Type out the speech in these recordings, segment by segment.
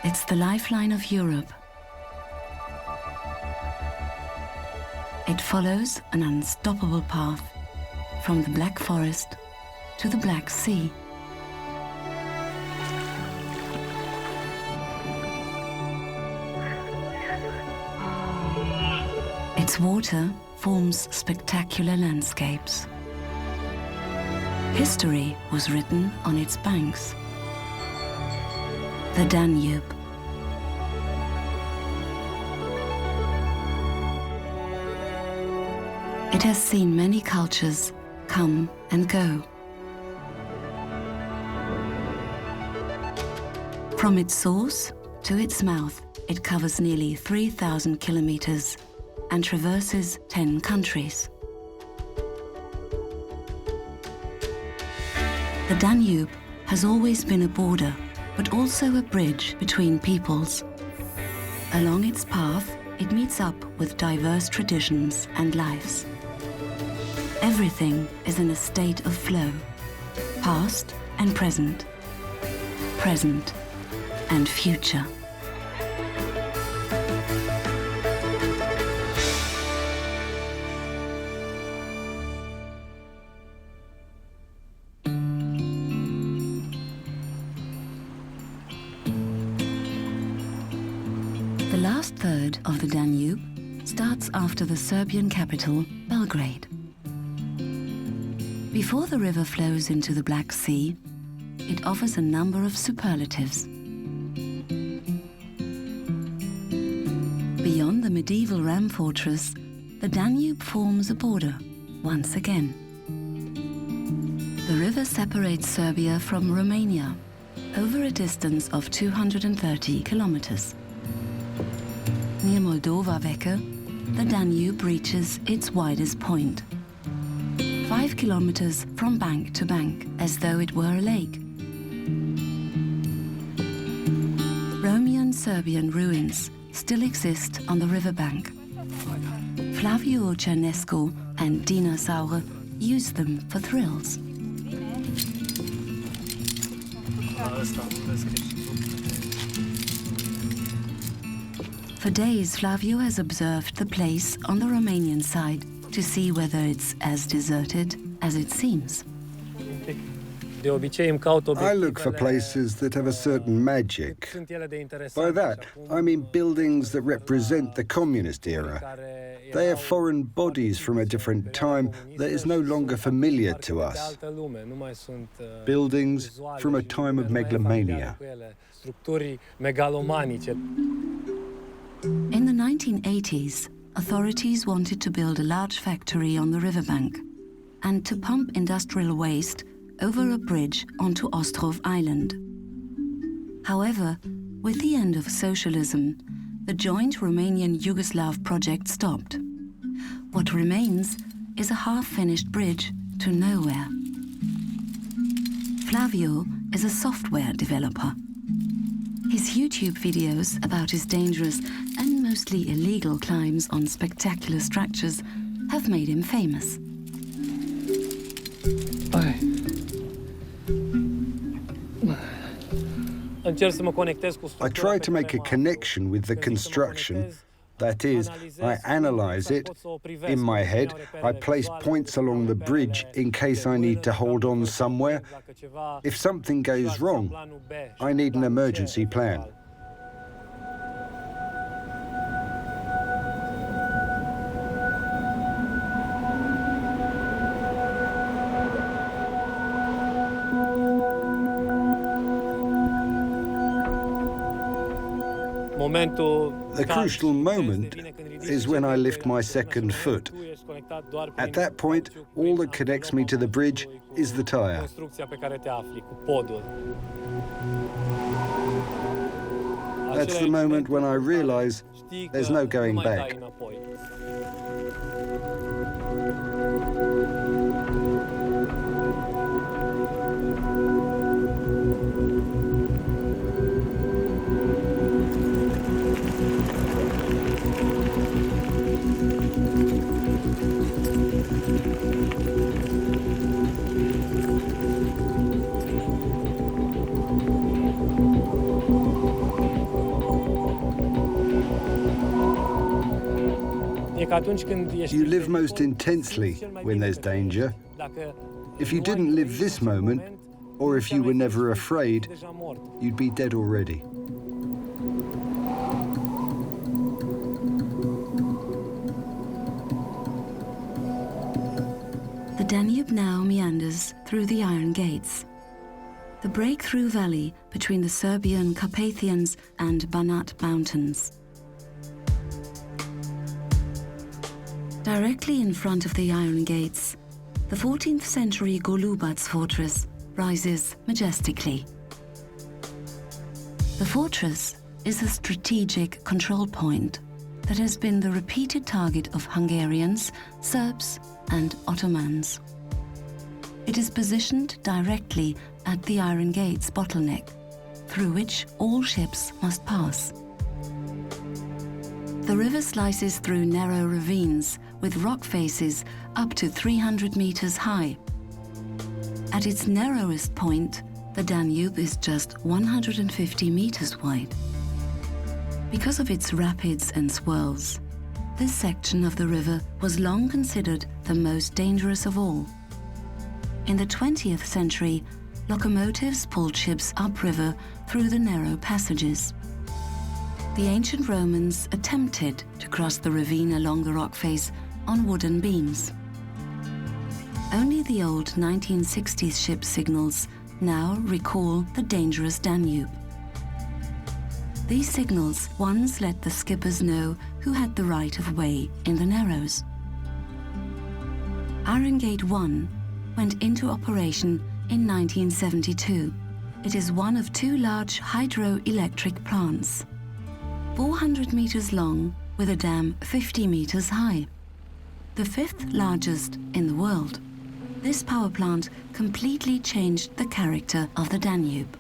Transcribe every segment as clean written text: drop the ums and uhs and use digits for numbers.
It's the lifeline of Europe. It follows an unstoppable path from the Black Forest to the Black Sea. Its water forms spectacular landscapes. History was written on its banks. The Danube. It has seen many cultures come and go. From its source to its mouth, it covers nearly 3,000 kilometers and traverses 10 countries. The Danube has always been a border, but also a bridge between peoples. Along its path, it meets up with diverse traditions and lives. Everything is in a state of flow, past and present and future. The last third of the Danube starts after the Serbian capital, Belgrade. Before the river flows into the Black Sea, it offers a number of superlatives. Beyond the medieval ram fortress, the Danube forms a border, once again. The river separates Serbia from Romania, over a distance of 230 kilometers. Near Moldova-Veke, the Danube reaches its widest point, 5 kilometers from bank to bank, as though it were a lake. Romanian and Serbian ruins still exist on the riverbank. Flavio Cernescu and Dina Saure use them for thrills. For days, Flavio has observed the place on the Romanian side to see whether it's as deserted as it seems. I look for places that have a certain magic. By that, I mean buildings that represent the communist era. They are foreign bodies from a different time that is no longer familiar to us. Buildings from a time of megalomania. In the 1980s, authorities wanted to build a large factory on the riverbank and to pump industrial waste over a bridge onto Ostrov Island. However, with the end of socialism, the joint Romanian-Yugoslav project stopped. What remains is a half-finished bridge to nowhere. Flavio is a software developer. His YouTube videos about his dangerous and mostly illegal climbs on spectacular structures have made him famous. I try to make a connection with the construction. That is, I analyze it. In my head, I place points along the bridge in case I need to hold on somewhere. If something goes wrong, I need an emergency plan. The crucial moment is when I lift my second foot. At that point, all that connects me to the bridge is the tire. That's the moment when I realize there's no going back. You live most intensely when there's danger. If you didn't live this moment, or if you were never afraid, you'd be dead already. The Danube now meanders through the Iron Gates, the breakthrough valley between the Serbian Carpathians and Banat Mountains. Directly in front of the Iron Gates, the 14th century Golubac fortress rises majestically. The fortress is a strategic control point that has been the repeated target of Hungarians, Serbs, and Ottomans. It is positioned directly at the Iron Gates bottleneck, through which all ships must pass. The river slices through narrow ravines with rock faces up to 300 meters high. At its narrowest point, the Danube is just 150 meters wide. Because of its rapids and swirls, this section of the river was long considered the most dangerous of all. In the 20th century, locomotives pulled ships upriver through the narrow passages. The ancient Romans attempted to cross the ravine along the rock face on wooden beams. Only the old 1960s ship signals now recall the dangerous Danube. These signals once let the skippers know who had the right of way in the Narrows. Iron Gate 1 went into operation in 1972. It is one of two large hydroelectric plants, 400 meters long with a dam 50 meters high, the fifth largest in the world. This power plant completely changed the character of the Danube.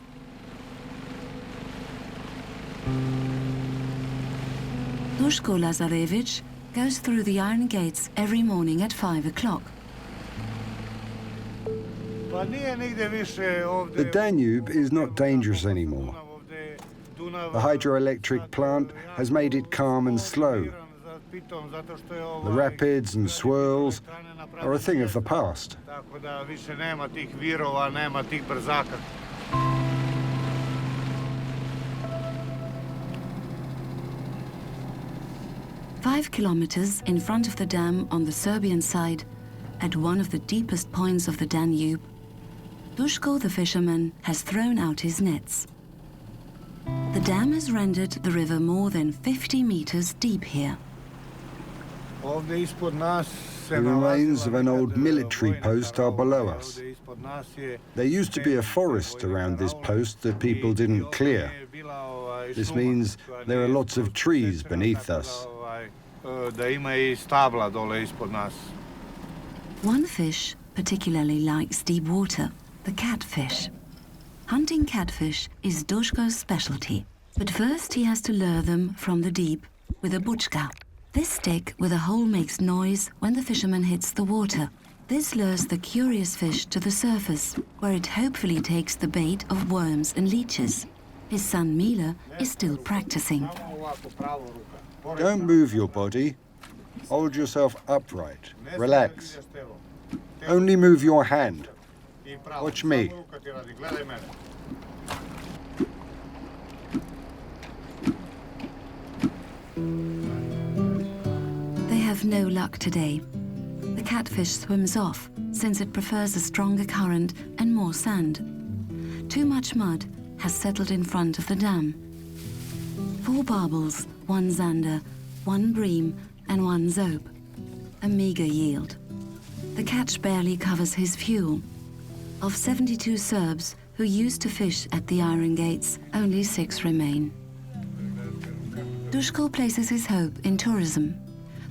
Duško Lazarević goes through the Iron Gates every morning at 5 o'clock. The Danube is not dangerous anymore. The hydroelectric plant has made it calm and slow. The rapids and swirls are a thing of the past. 5 kilometers in front of the dam on the Serbian side, at one of the deepest points of the Danube, Duško the fisherman has thrown out his nets. The dam has rendered the river more than 50 meters deep here. The remains of an old military post are below us. There used to be a forest around this post that people didn't clear. This means there are lots of trees beneath us. One fish particularly likes deep water, the catfish. Hunting catfish is Duško's specialty, but first he has to lure them from the deep with a bučka. This stick with a hole makes noise when the fisherman hits the water. This lures the curious fish to the surface, where it hopefully takes the bait of worms and leeches. His son Mila is still practicing. Don't move your body. Hold yourself upright. Relax. Only move your hand. Watch me. They have no luck today. The catfish swims off, since it prefers a stronger current and more sand. Too much mud has settled in front of the dam. 4 barbels, 1 zander, 1 bream, and 1 zob. A meager yield. The catch barely covers his fuel. Of 72 Serbs who used to fish at the Iron Gates, only 6 remain. Duško places his hope in tourism.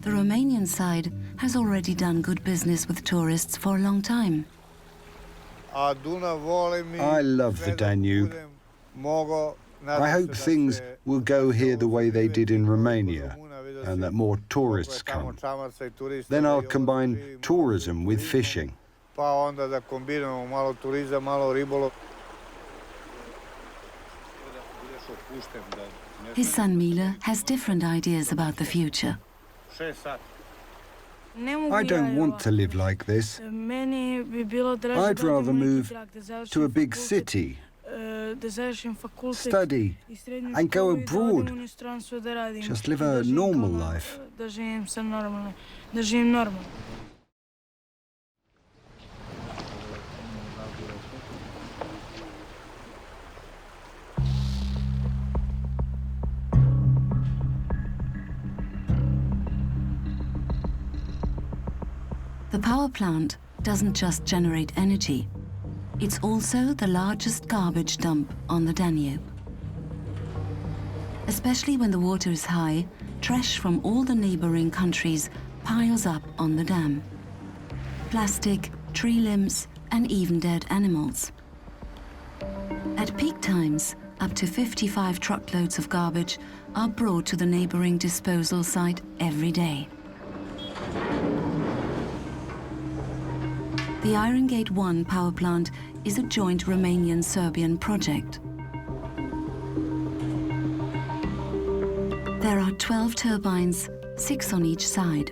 The Romanian side has already done good business with tourists for a long time. I love the Danube. I hope things will go here the way they did in Romania, and that more tourists come. Then I'll combine tourism with fishing. His son Mila has different ideas about the future. I don't want to live like this. I'd rather move to a big city, study, and go abroad. Just live a normal life. The power plant doesn't just generate energy, it's also the largest garbage dump on the Danube. Especially when the water is high, trash from all the neighboring countries piles up on the dam. Plastic, tree limbs, and even dead animals. At peak times, up to 55 truckloads of garbage are brought to the neighboring disposal site every day. The Iron Gate 1 power plant is a joint Romanian-Serbian project. There are 12 turbines, 6 on each side.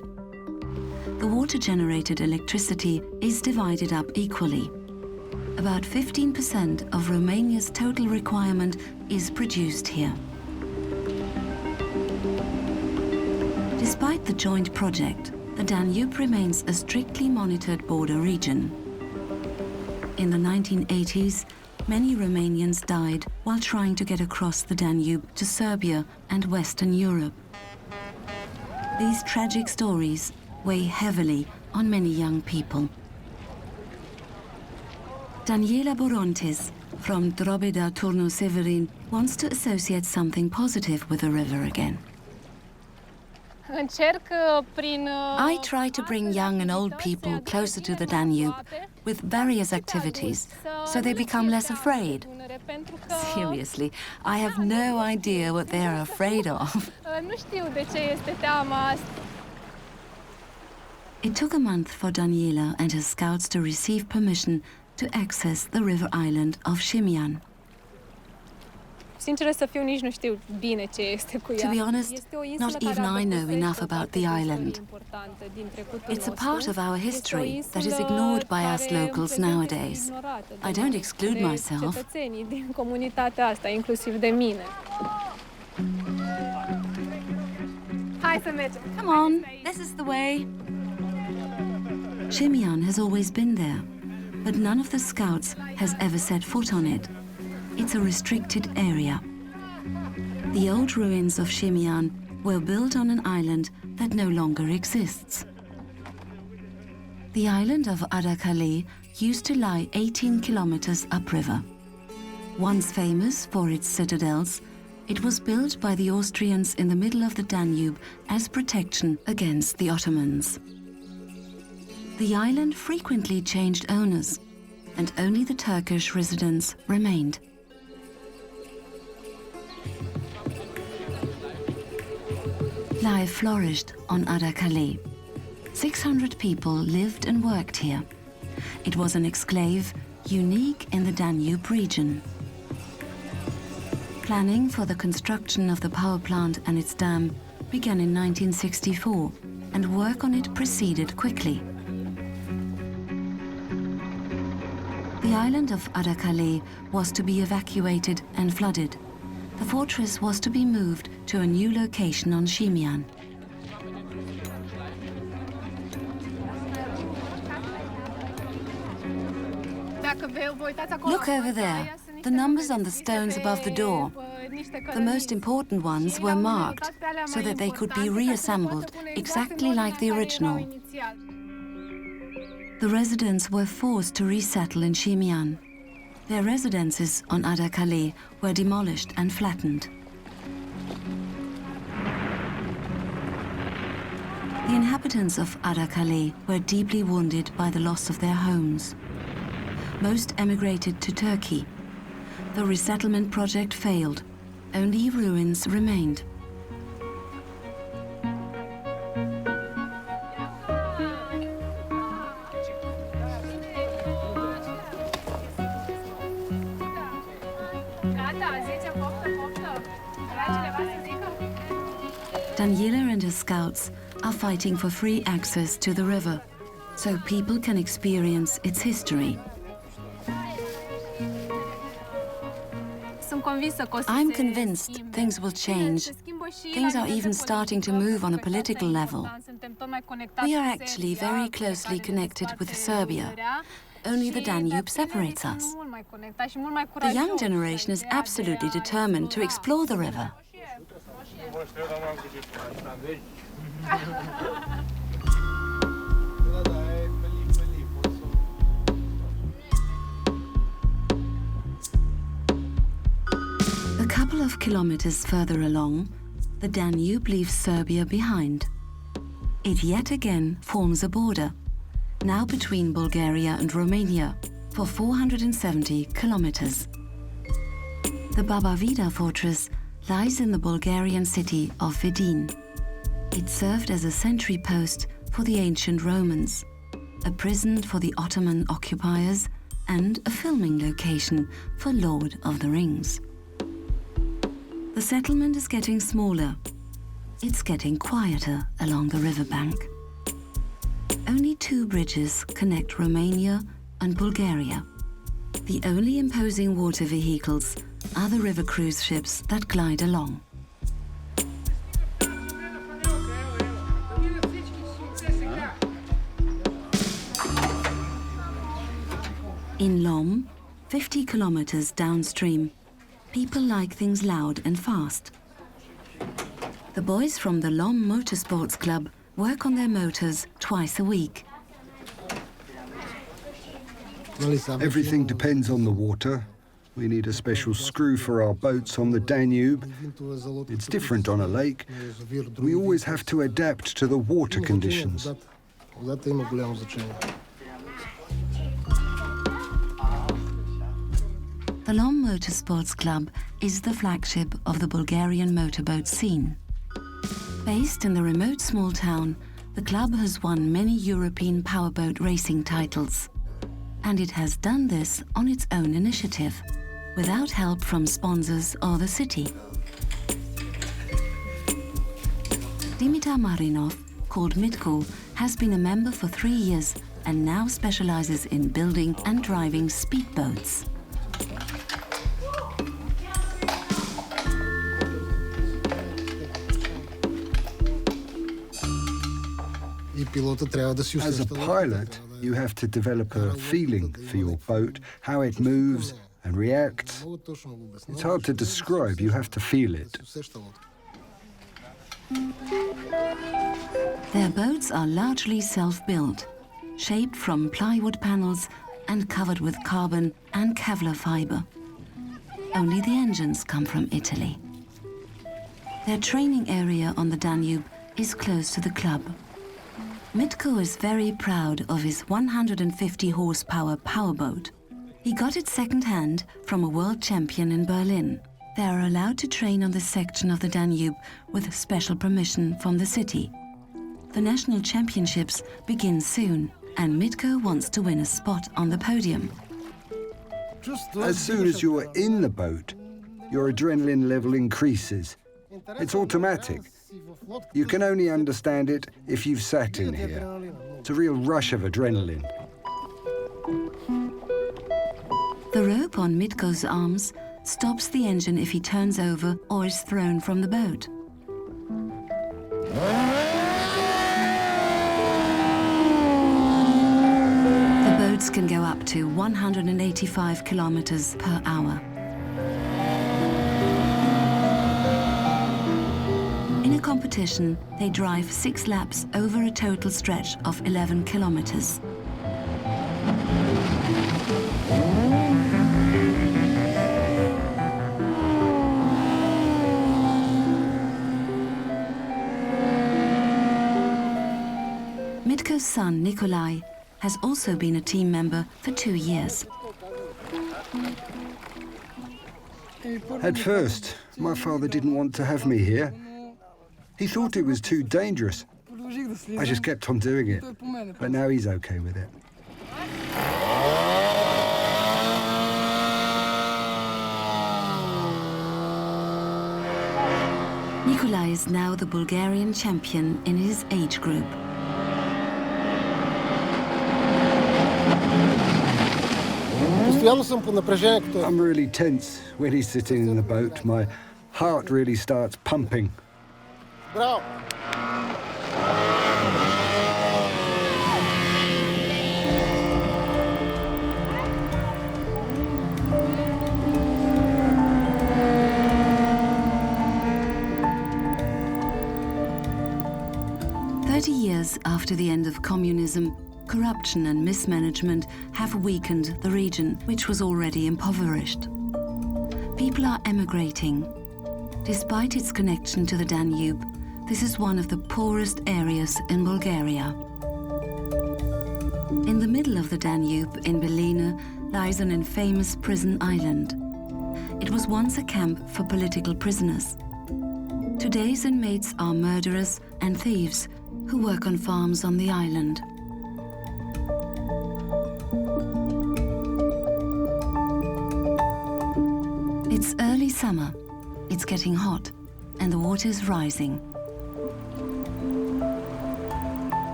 The water-generated electricity is divided up equally. About 15% of Romania's total requirement is produced here. Despite the joint project, the Danube remains a strictly monitored border region. In the 1980s, many Romanians died while trying to get across the Danube to Serbia and Western Europe. These tragic stories weigh heavily on many young people. Daniela Borontis from Drobeda Turnu Severin wants to associate something positive with the river again. I try to bring young and old people closer to the Danube with various activities, so they become less afraid. Seriously, I have no idea what they are afraid of. It took a month for Daniela and her scouts to receive permission to access the river island of Shimian. To be honest, not even I know enough about the island. It's a part of our history that is ignored by us locals nowadays. I don't exclude myself. Come on, this is the way. Shimian has always been there, but none of the scouts has ever set foot on it. It's a restricted area. The old ruins of Shimian were built on an island that no longer exists. The island of Adakale used to lie 18 kilometers upriver. Once famous for its citadels, it was built by the Austrians in the middle of the Danube as protection against the Ottomans. The island frequently changed owners, and only the Turkish residents remained. Life flourished on Adakale. 600 people lived and worked here. It was an exclave, unique in the Danube region. Planning for the construction of the power plant and its dam began in 1964, and work on it proceeded quickly. The island of Adakale was to be evacuated and flooded. The fortress was to be moved to a new location on Shimian. Look over there, the numbers on the stones above the door. The most important ones were marked so that they could be reassembled exactly like the original. The residents were forced to resettle in Shimian. Their residences on Adakale were demolished and flattened. The inhabitants of Adakale were deeply wounded by the loss of their homes. Most emigrated to Turkey. The resettlement project failed. Only ruins remained. Daniela and her scouts are fighting for free access to the river, so people can experience its history. I'm convinced things will change. Things are even starting to move on a political level. We are actually very closely connected with Serbia. Only the Danube separates us. The young generation is absolutely determined to explore the river. A couple of kilometers further along, the Danube leaves Serbia behind. It yet again forms a border, now between Bulgaria and Romania, for 470 kilometers. The Baba Vida fortress lies in the Bulgarian city of Vidin. It served as a sentry post for the ancient Romans, a prison for the Ottoman occupiers, and a filming location for Lord of the Rings. The settlement is getting smaller. It's getting quieter along the riverbank. Only 2 bridges connect Romania and Bulgaria. The only imposing water vehicles are the river cruise ships that glide along. In Lom, 50 kilometers downstream, people like things loud and fast. The boys from the Lom Motorsports Club work on their motors twice a week. Everything depends on the water. We need a special screw for our boats on the Danube. It's different on a lake. We always have to adapt to the water conditions. The Lom Motorsports Club is the flagship of the Bulgarian motorboat scene. Based in the remote small town, the club has won many European powerboat racing titles. And it has done this on its own initiative, without help from sponsors or the city. Dimitar Marinov, called Mitko, has been a member for 3 years and now specializes in building and driving speedboats. As a pilot, you have to develop a feeling for your boat, how it moves and reacts. It's hard to describe, you have to feel it. Their boats are largely self-built, shaped from plywood panels and covered with carbon and Kevlar fiber. Only the engines come from Italy. Their training area on the Danube is close to the club. Mitko is very proud of his 150 horsepower powerboat. He got it second-hand from a world champion in Berlin. They are allowed to train on this section of the Danube with special permission from the city. The national championships begin soon, and Mitko wants to win a spot on the podium. As soon as you're in the boat, your adrenaline level increases. It's automatic. You can only understand it if you've sat in here. It's a real rush of adrenaline. The rope on Mitko's arms stops the engine if he turns over or is thrown from the boat. The boats can go up to 185 kilometers per hour. In a competition, they drive 6 laps over a total stretch of 11 kilometers. Mitko's son, Nikolai, has also been a team member for 2 years. At first, my father didn't want to have me here. He thought it was too dangerous. I just kept on doing it, but now he's okay with it. Nikolai is now the Bulgarian champion in his age group. I'm really tense when he's sitting in the boat. My heart really starts pumping. Bravo. 30 years after the end of communism, corruption and mismanagement have weakened the region, which was already impoverished. People are emigrating. Despite its connection to the Danube, this is one of the poorest areas in Bulgaria. In the middle of the Danube, in Belina, lies an infamous prison island. It was once a camp for political prisoners. Today's inmates are murderers and thieves who work on farms on the island. It's early summer. It's getting hot, and the water's rising.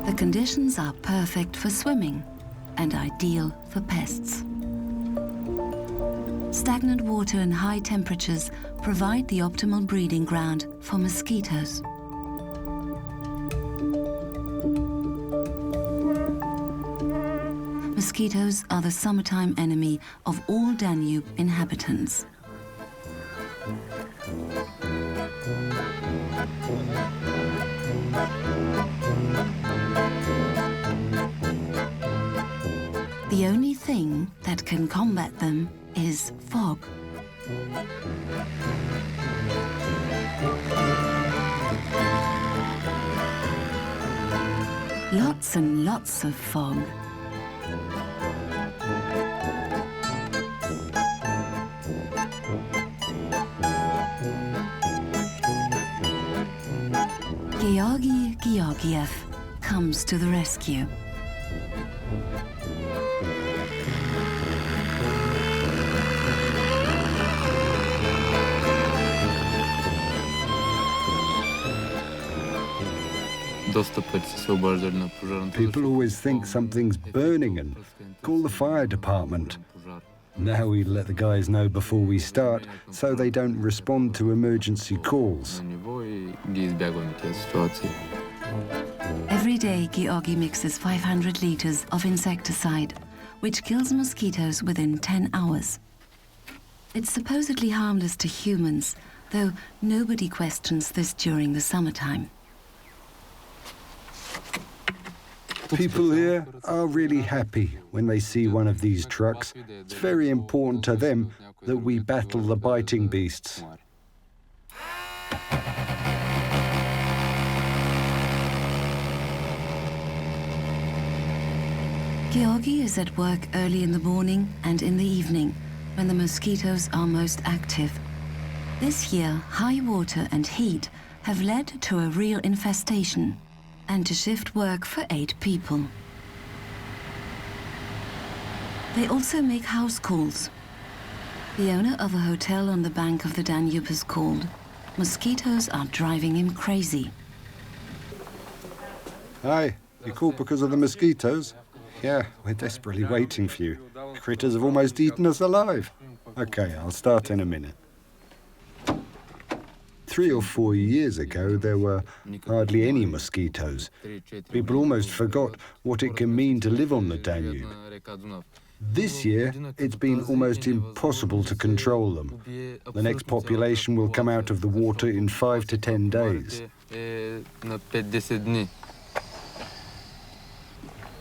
The conditions are perfect for swimming and ideal for pests. Stagnant water and high temperatures provide the optimal breeding ground for mosquitoes. Mosquitoes are the summertime enemy of all Danube inhabitants. The only thing that can combat them is fog. Lots and lots of fog. Georgi Georgiev comes to the rescue. People always think something's burning and call the fire department. Now we let the guys know before we start so they don't respond to emergency calls. Every day, Georgi mixes 500 liters of insecticide, which kills mosquitoes within 10 hours. It's supposedly harmless to humans, though nobody questions this during the summertime. People here are really happy when they see one of these trucks. It's very important to them that we battle the biting beasts. Georgi is at work early in the morning and in the evening, when the mosquitoes are most active. This year, high water and heat have led to a real infestation, and to shift work for 8 people. They also make house calls. The owner of a hotel on the bank of the Danube has called. Mosquitoes are driving him crazy. Hi, you called because of the mosquitoes? Yeah, we're desperately waiting for you. Critters have almost eaten us alive. Okay, I'll start in a minute. 3 or 4 years ago, there were hardly any mosquitoes. People almost forgot what it can mean to live on the Danube. This year, it's been almost impossible to control them. The next population will come out of the water in 5 to 10 days.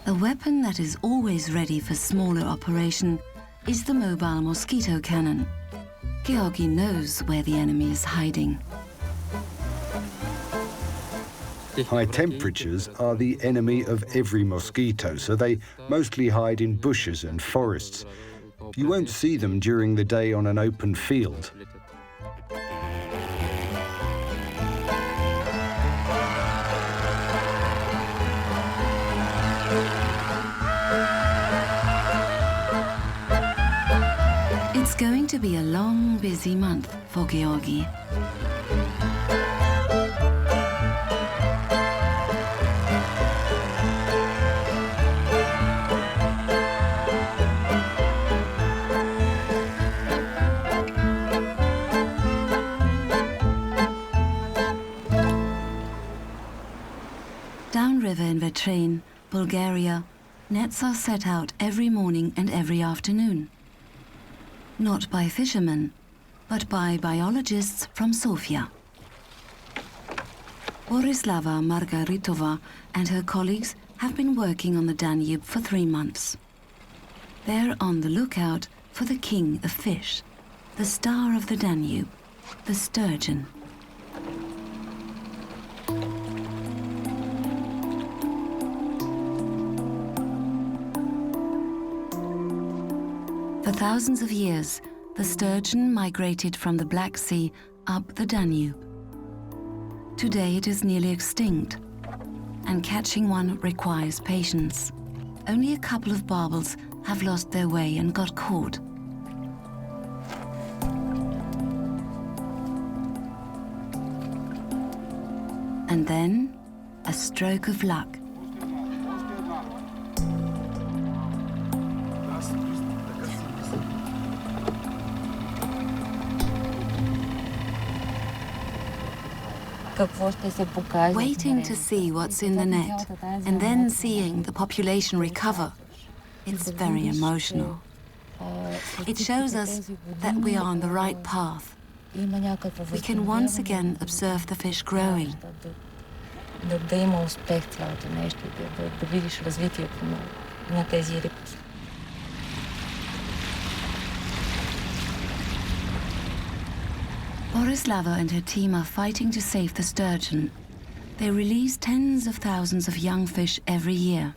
A weapon that is always ready for smaller operation is the mobile mosquito cannon. Georgi knows where the enemy is hiding. High temperatures are the enemy of every mosquito, so they mostly hide in bushes and forests. You won't see them during the day on an open field. It's going to be a long, busy month for Georgi. river in Vetrain, Bulgaria, nets are set out every morning and every afternoon. Not by fishermen, but by biologists from Sofia. Borislava Margaritova and her colleagues have been working on the Danube for 3 months. They're on the lookout for the king of fish, the star of the Danube, the sturgeon. For thousands of years, the sturgeon migrated from the Black Sea up the Danube. Today it is nearly extinct, and catching one requires patience. Only a couple of barbels have lost their way and got caught. And then, a stroke of luck. Waiting to see what's in the net, and then seeing the population recover, it's very emotional. It shows us that we are on the right path. We can once again observe the fish growing. Borislava and her team are fighting to save the sturgeon. They release tens of thousands of young fish every year.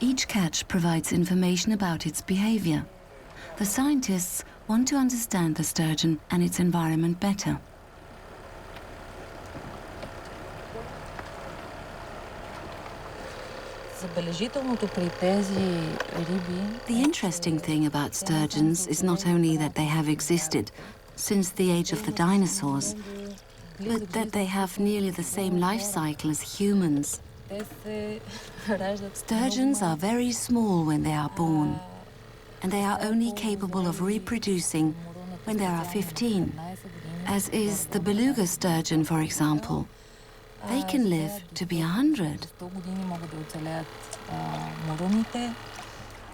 Each catch provides information about its behavior. The scientists want to understand the sturgeon and its environment better. The interesting thing about sturgeons is not only that they have existed since the age of the dinosaurs, but that they have nearly the same life cycle as humans. Sturgeons are very small when they are born, and they are only capable of reproducing when there are 15, as is the beluga sturgeon, for example. They can live to be 100.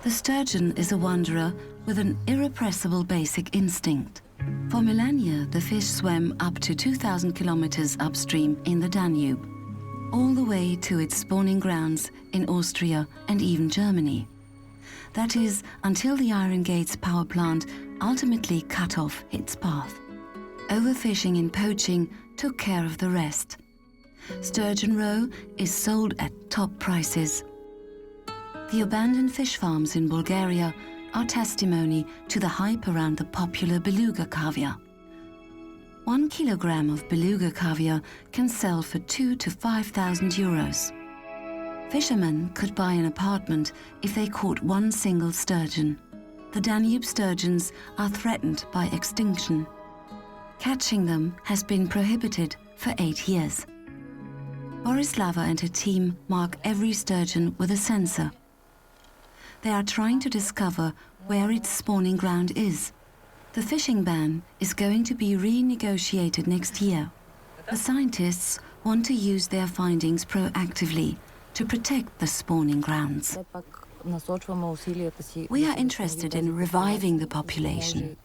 The sturgeon is a wanderer with an irrepressible basic instinct. For millennia, the fish swam up to 2,000 kilometers upstream in the Danube, all the way to its spawning grounds in Austria and even Germany. That is, until the Iron Gates power plant ultimately cut off its path. Overfishing and poaching took care of the rest. Sturgeon roe is sold at top prices. The abandoned fish farms in Bulgaria are testimony to the hype around the popular beluga caviar. 1 kilogram of beluga caviar can sell for 2,000 to 5,000 euros. Fishermen could buy an apartment if they caught one single sturgeon. The Danube sturgeons are threatened by extinction. Catching them has been prohibited for 8 years. Borislava and her team mark every sturgeon with a sensor. They are trying to discover where its spawning ground is. The fishing ban is going to be renegotiated next year. The scientists want to use their findings proactively to protect the spawning grounds. We are interested in reviving the population.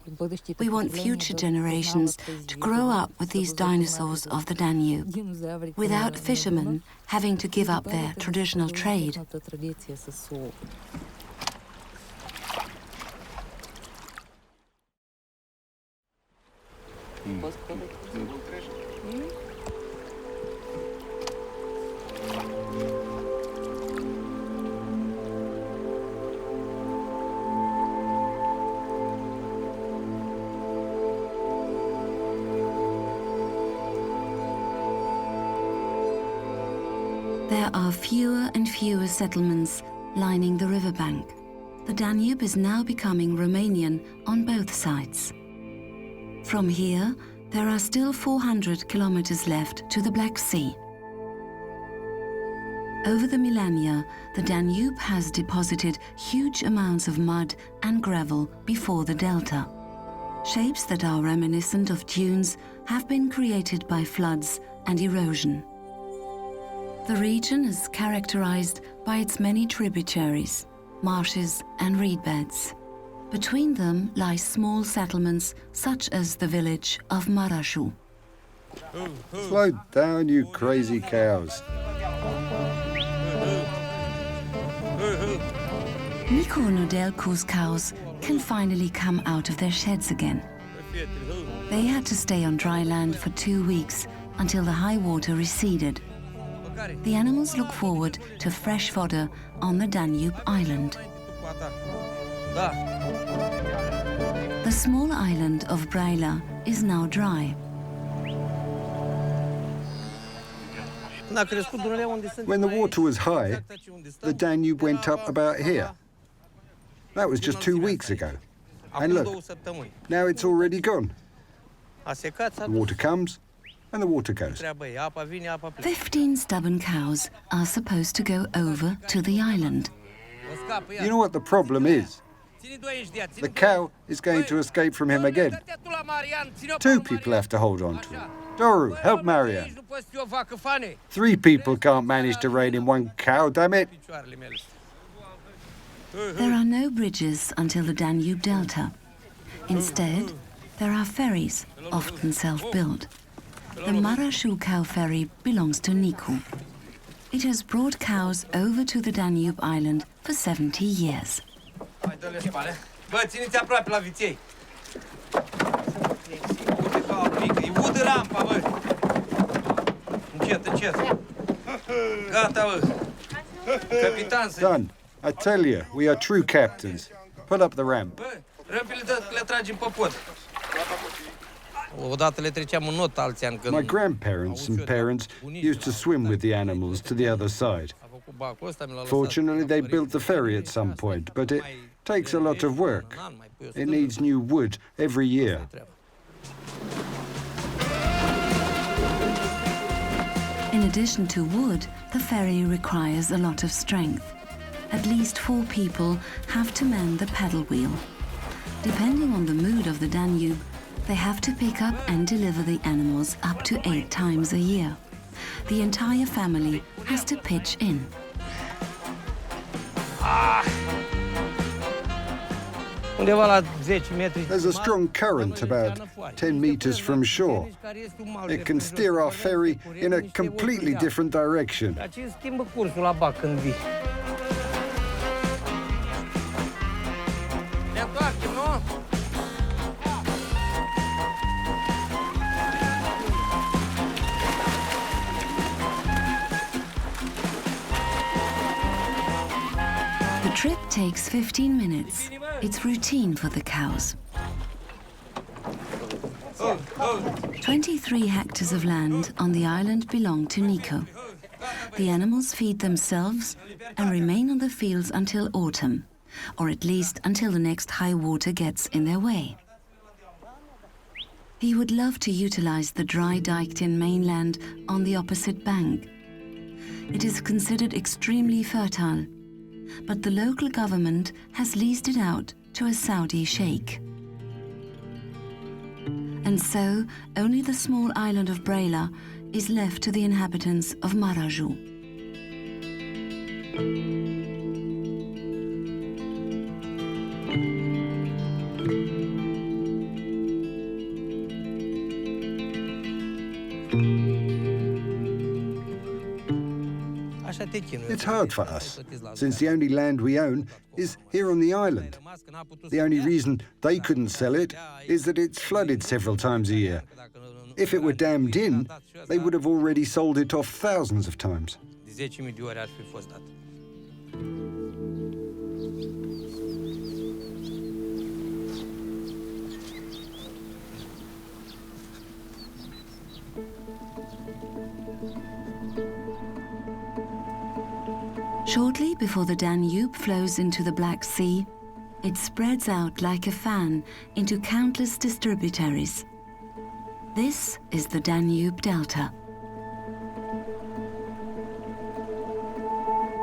We want future generations to grow up with these dinosaurs of the Danube, without fishermen having to give up their traditional trade. There are fewer and fewer settlements lining the riverbank. The Danube is now becoming Romanian on both sides. From here, there are still 400 kilometers left to the Black Sea. Over the millennia, the Danube has deposited huge amounts of mud and gravel before the delta. Shapes that are reminiscent of dunes have been created by floods and erosion. The region is characterized by its many tributaries, marshes and reed beds. Between them lie small settlements such as the village of Maraju. Slow down, you crazy cows. Nico Nodelko's cows can finally come out of their sheds again. They had to stay on dry land for 2 weeks until the high water receded. The animals look forward to fresh fodder on the Danube island. The small island of Braila is now dry. When the water was high, the Danube went up about here. That was just 2 weeks ago. And look, now it's already gone. The water comes and the water goes. 15 stubborn cows are supposed to go over to the island. You know what the problem is? The cow is going to escape from him again. 2 people have to hold on to him. Doru, help Marian. 3 people can't manage to rein in 1 cow, damn it. There are no bridges until the Danube Delta. Instead, there are ferries, often self-built. The Maraju cow ferry belongs to Nicu. It has brought cows over to the Danube island for 70 years. Bă, țineți aproape la viței. Uite ca o pică, e udă rampa, bă. Încet, încet. Gata, bă. Capitan să... Done. I tell you, we are true captains. Put up the ramp. Bă, râmpile le tragem pe pod. Odată le treceam în not alți ani când... My grandparents and parents used to swim with the animals to the other side. Fortunately, they built the ferry at some point, but it takes a lot of work. It needs new wood every year. In addition to wood, the ferry requires a lot of strength. At least 4 people have to mend the paddle wheel. Depending on the mood of the Danube, they have to pick up and deliver the animals up to 8 times a year. The entire family has to pitch in. There's a strong current about 10 meters from shore. It can steer our ferry in a completely different direction. The trip takes 15 minutes. It's routine for the cows. 23 hectares of land on the island belong to Nico. The animals feed themselves and remain on the fields until autumn, or at least until the next high water gets in their way. He would love to utilize the dry diked-in mainland on the opposite bank. It is considered extremely fertile, but the local government has leased it out to a Saudi sheikh. And so, only the small island of Braila is left to the inhabitants of Maraju. It's hard for us, since the only land we own is here on the island. The only reason they couldn't sell it is that it's flooded several times a year. If it were dammed in, they would have already sold it off thousands of times. Shortly before the Danube flows into the Black Sea, it spreads out like a fan into countless distributaries. This is the Danube Delta.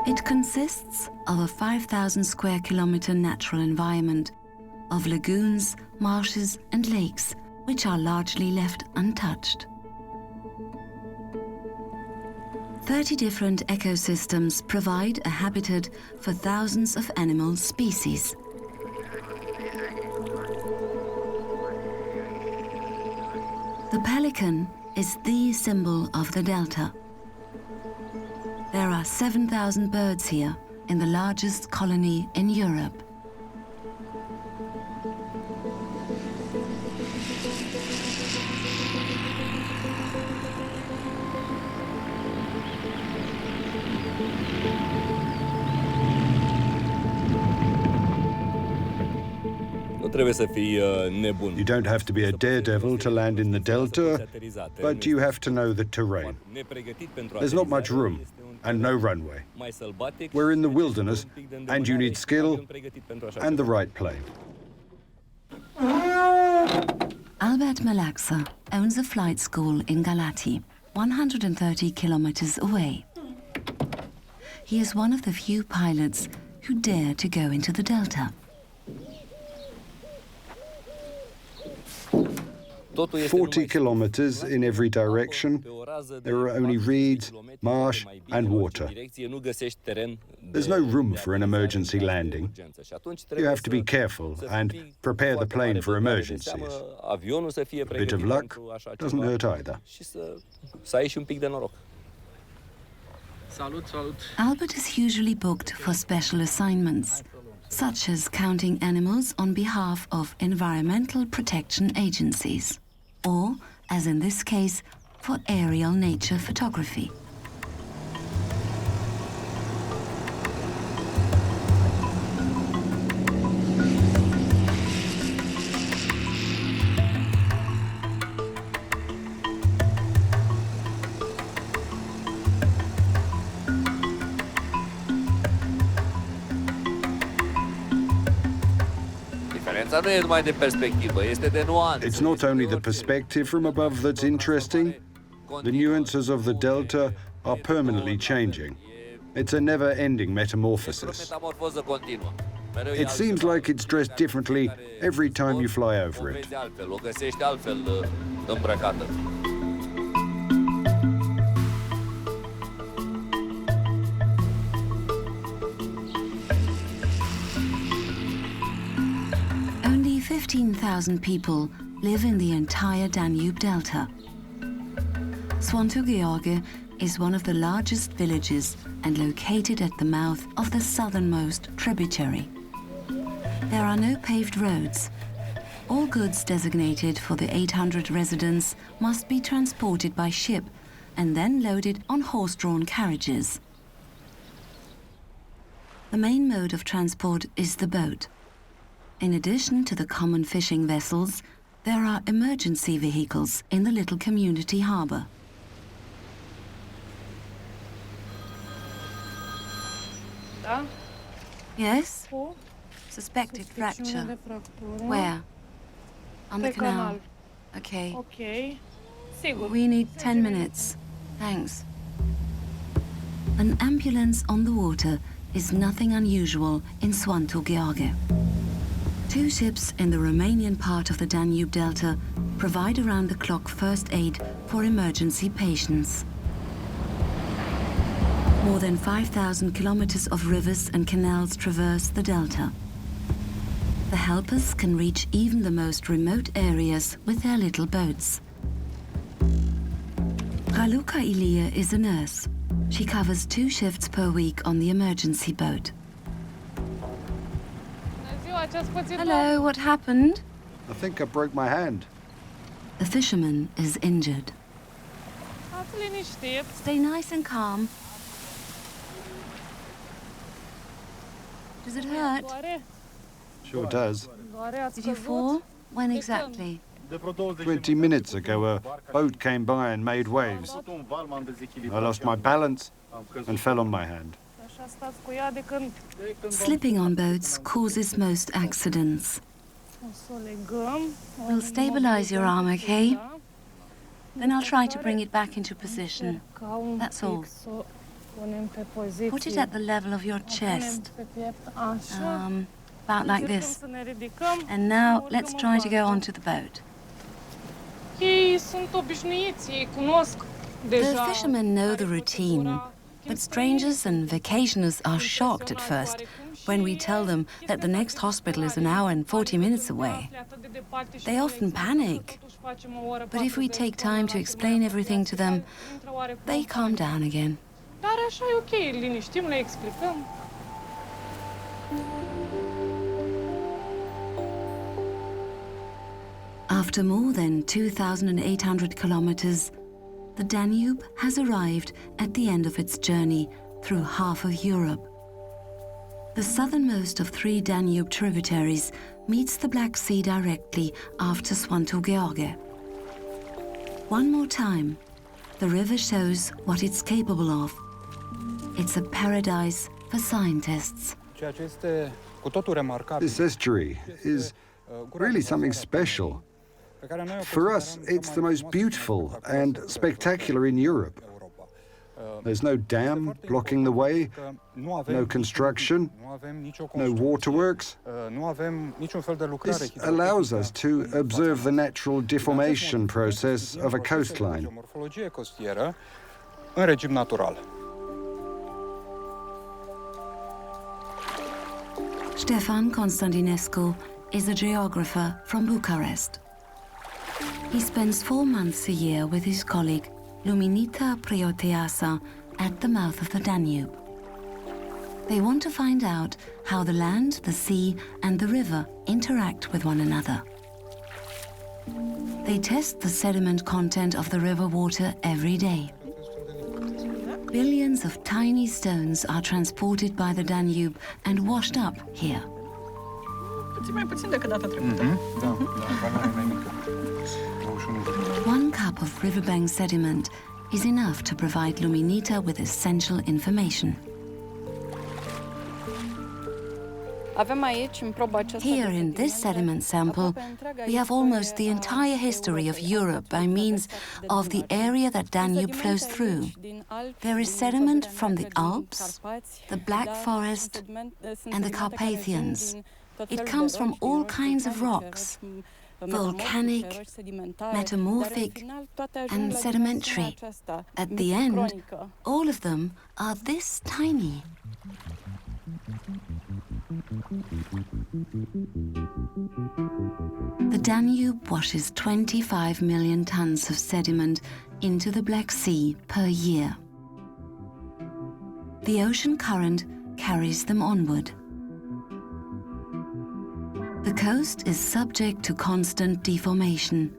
It consists of a 5,000 square kilometer natural environment of lagoons, marshes and lakes, which are largely left untouched. 30 different ecosystems provide a habitat for thousands of animal species. The pelican is the symbol of the delta. There are 7,000 birds here in the largest colony in Europe. You don't have to be a daredevil to land in the delta, but you have to know the terrain. There's not much room and no runway. We're in the wilderness, and you need skill and the right plane. Albert Malaxa owns a flight school in Galati, 130 kilometers away. He is one of the few pilots who dare to go into the delta. 40 kilometers in every direction. There are only reeds, marsh, and water. There's no room for an emergency landing. You have to be careful and prepare the plane for emergencies. A bit of luck doesn't hurt either. Albert is usually booked for special assignments, such as counting animals on behalf of environmental protection agencies, or, as in this case, for aerial nature photography. It's not only the perspective from above that's interesting. The nuances of the delta are permanently changing. It's a never-ending metamorphosis. It seems like it's dressed differently every time you fly over it. Only 15,000 people live in the entire Danube Delta. Swanto Gheorghe is one of the largest villages and located at the mouth of the southernmost tributary. There are no paved roads. All goods designated for the 800 residents must be transported by ship and then loaded on horse-drawn carriages. The main mode of transport is the boat. In addition to the common fishing vessels, there are emergency vehicles in the little community harbour. Yes? Suspected fracture. Where? On the canal. Okay. We need 10 minutes. Thanks. An ambulance on the water is nothing unusual in Swanto Gheorghe. Two ships in the Romanian part of the Danube Delta provide around-the-clock first aid for emergency patients. More than 5,000 kilometers of rivers and canals traverse the delta. The helpers can reach even the most remote areas with their little boats. Raluca Ilie is a nurse. She covers 2 shifts per week on the emergency boat. Hello, what happened? I think I broke my hand. The fisherman is injured. Stay nice and calm. Does it hurt? Sure does. Did you fall? When exactly? 20 minutes ago, a boat came by and made waves. I lost my balance and fell on my hand. Slipping on boats causes most accidents. We'll stabilize your arm, okay? Then I'll try to bring it back into position. That's all. Put it at the level of your chest. About like this. And now let's try to go onto the boat. The fishermen know the routine, but strangers and vacationers are shocked at first when we tell them that the next hospital is an hour and 40 minutes away. They often panic, but if we take time to explain everything to them, they calm down again. After more than 2,800 kilometers, the Danube has arrived at the end of its journey through half of Europe. The southernmost of 3 Danube tributaries meets the Black Sea directly after Sfântu Gheorghe. One more time, the river shows what it's capable of. It's a paradise for scientists. This estuary is really something special. For us, it's the most beautiful and spectacular in Europe. There's no dam blocking the way, no construction, no waterworks. This allows us to observe the natural deformation process of a coastline. Ștefan Constantinescu is a geographer from Bucharest. He spends 4 months a year with his colleague, Luminița Preoteasa, at the mouth of the Danube. They want to find out how the land, the sea, and the river interact with one another. They test the sediment content of the river water every day. Billions of tiny stones are transported by the Danube and washed up here. One cup of riverbank sediment is enough to provide Luminița with essential information. Here in this sediment sample, we have almost the entire history of Europe by means of the area that Danube flows through. There is sediment from the Alps, the Black Forest, and the Carpathians. It comes from all kinds of rocks, volcanic, metamorphic, and sedimentary. At the end, all of them are this tiny. The Danube washes 25 million tons of sediment into the Black Sea per year. The ocean current carries them onward. The coast is subject to constant deformation.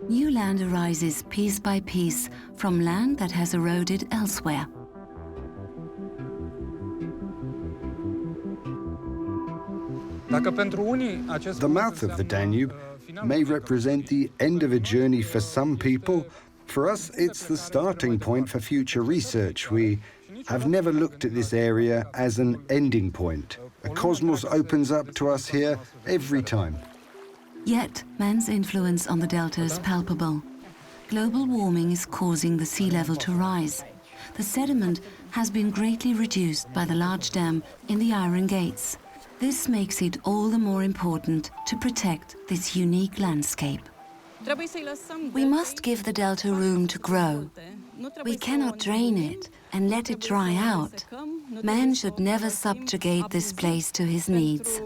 New land arises piece by piece from land that has eroded elsewhere. The mouth of the Danube may represent the end of a journey for some people. For us, it's the starting point for future research. We have never looked at this area as an ending point. A cosmos opens up to us here every time. Yet, man's influence on the delta is palpable. Global warming is causing the sea level to rise. The sediment has been greatly reduced by the large dam in the Iron Gates. This makes it all the more important to protect this unique landscape. We must give the delta room to grow. We cannot drain it and let it dry out. Man should never subjugate this place to his needs.